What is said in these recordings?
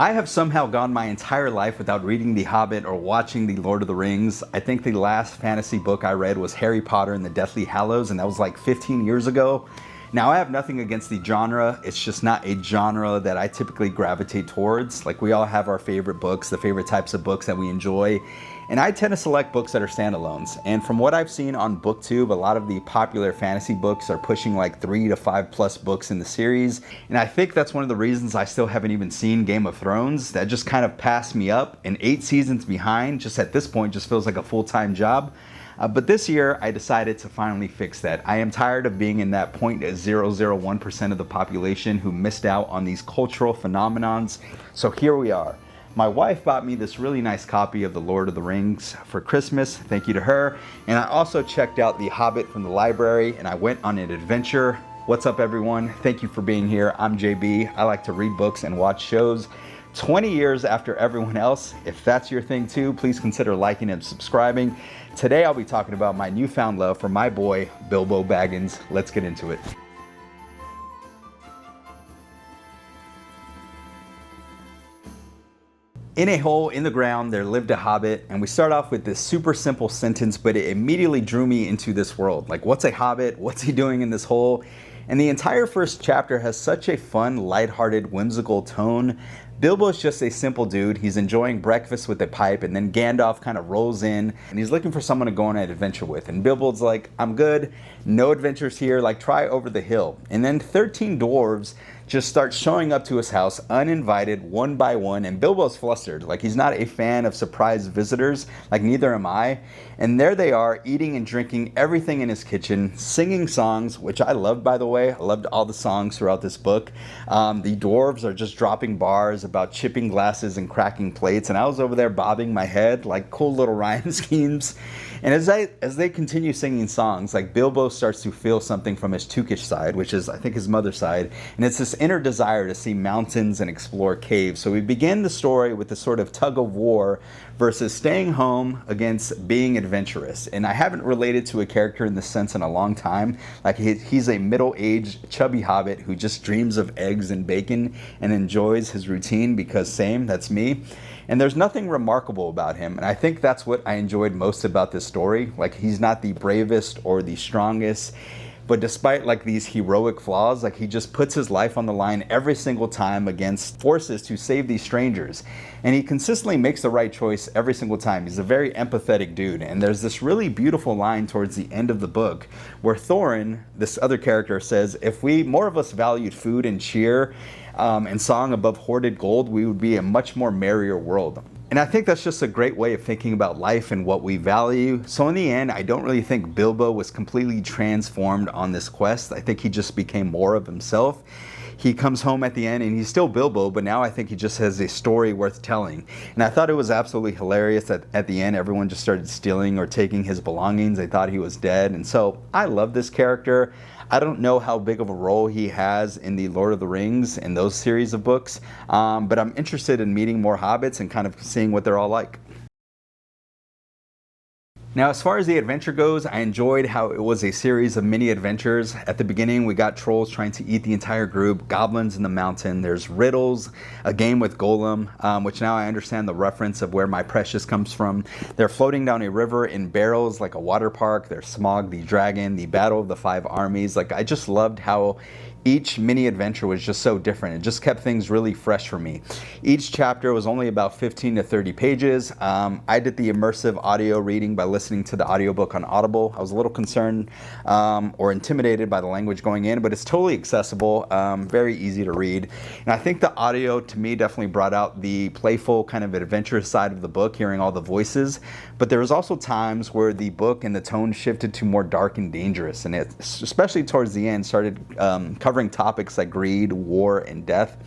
I have somehow gone my entire life without reading The Hobbit or watching The Lord of the Rings. I think the last fantasy book I read was Harry Potter and the Deathly Hallows, and that was like 15 years ago. Now, I have nothing against the genre. It's just not a genre that I typically gravitate towards. Like, we all have our favorite books, the favorite types of books that we enjoy. And I tend to select books that are standalones. And from what I've seen on BookTube, a lot of the popular fantasy books are pushing like 3 to 5 plus books in the series. And I think that's one of the reasons I still haven't even seen Game of Thrones. That just kind of passed me up. And 8 seasons behind, just at this point, just feels like a full-time job. But this year, I decided to finally fix that. I am tired of being in that 0.001% of the population who missed out on these cultural phenomenons. So here we are. My wife bought me this really nice copy of The Lord of the Rings for Christmas. Thank you to her. And I also checked out The Hobbit from the library, and I went on an adventure. What's up, everyone? Thank you for being here. I'm JB. I like to read books and watch shows. 20 years after everyone else. If that's your thing too, please consider liking and subscribing. Today I'll be talking about my newfound love for my boy, Bilbo Baggins. Let's get into it. In a hole in the ground, there lived a hobbit, and we start off with this super simple sentence, but it immediately drew me into this world. Like, what's a hobbit? What's he doing in this hole? And the entire first chapter has such a fun, lighthearted, whimsical tone. Bilbo's just a simple dude. He's enjoying breakfast with a pipe, and then Gandalf kind of rolls in, and he's looking for someone to go on an adventure with. And Bilbo's like, I'm good, no adventures here, like try over the hill. And then 13 dwarves just start showing up to his house uninvited, one by one, and Bilbo's flustered. Like, he's not a fan of surprise visitors, like neither am I. And there they are, eating and drinking everything in his kitchen, singing songs, which I loved, by the way. I loved all the songs throughout this book. The dwarves are just dropping bars about chipping glasses and cracking plates, and I was over there bobbing my head, like cool little rhyme schemes. And as they continue singing songs, like, Bilbo starts to feel something from his Tookish side, which is, I think, his mother's side, and it's this inner desire to see mountains and explore caves. So we begin the story with this sort of tug of war versus staying home against being adventurous. And I haven't related to a character in this sense in a long time. Like, he's a middle-aged, chubby hobbit who just dreams of eggs and bacon and enjoys his routine because same, that's me. And there's nothing remarkable about him. And I think that's what I enjoyed most about this story. Like, he's not the bravest or the strongest, but despite like these heroic flaws, like, he just puts his life on the line every single time against forces to save these strangers. And he consistently makes the right choice every single time. He's a very empathetic dude. And there's this really beautiful line towards the end of the book where Thorin, this other character, says, if more of us valued food and cheer and song above hoarded gold, we would be a much more merrier world. And I think that's just a great way of thinking about life and what we value. So in the end, I don't really think Bilbo was completely transformed on this quest. I think he just became more of himself. He comes home at the end and he's still Bilbo, but now I think he just has a story worth telling. And I thought it was absolutely hilarious that at the end everyone just started stealing or taking his belongings. They thought he was dead. And so I love this character. I don't know how big of a role he has in the Lord of the Rings and those series of books, but I'm interested in meeting more hobbits and kind of seeing what they're all like. Now, as far as the adventure goes, I enjoyed how it was a series of mini adventures. At the beginning, we got trolls trying to eat the entire group, goblins in the mountain, there's riddles, a game with Golem, which now I understand the reference of where my precious comes from. They're floating down a river in barrels like a water park. There's Smaug the dragon, the Battle of the Five Armies. Like, I just loved how each mini adventure was just so different. It just kept things really fresh for me. Each chapter was only about 15 to 30 pages. I did the immersive audio reading by listening to the audiobook on Audible. I was a little concerned or intimidated by the language going in, but it's totally accessible, very easy to read. And I think the audio, to me, definitely brought out the playful kind of adventurous side of the book, hearing all the voices. But there was also times where the book and the tone shifted to more dark and dangerous, and it, especially towards the end, started covering topics like greed, war, and death.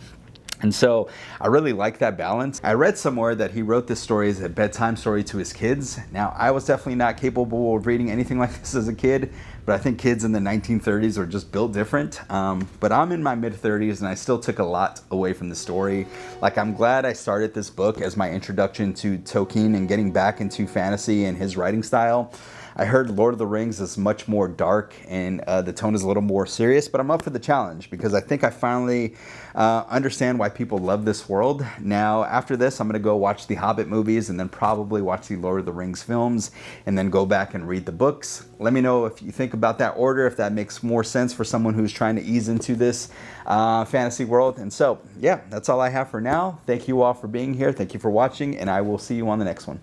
And so I really like that balance. I read somewhere that he wrote this story as a bedtime story to his kids. Now, I was definitely not capable of reading anything like this as a kid, but I think kids in the 1930s are just built different. But I'm in my mid-30s and I still took a lot away from the story. Like, I'm glad I started this book as my introduction to Tolkien and getting back into fantasy and his writing style. I heard Lord of the Rings is much more dark and the tone is a little more serious, but I'm up for the challenge because I think I finally understand why people love this world. Now, after this, I'm going to go watch the Hobbit movies and then probably watch the Lord of the Rings films and then go back and read the books. Let me know if you think about that order, if that makes more sense for someone who's trying to ease into this fantasy world. And so, yeah, that's all I have for now. Thank you all for being here. Thank you for watching, and I will see you on the next one.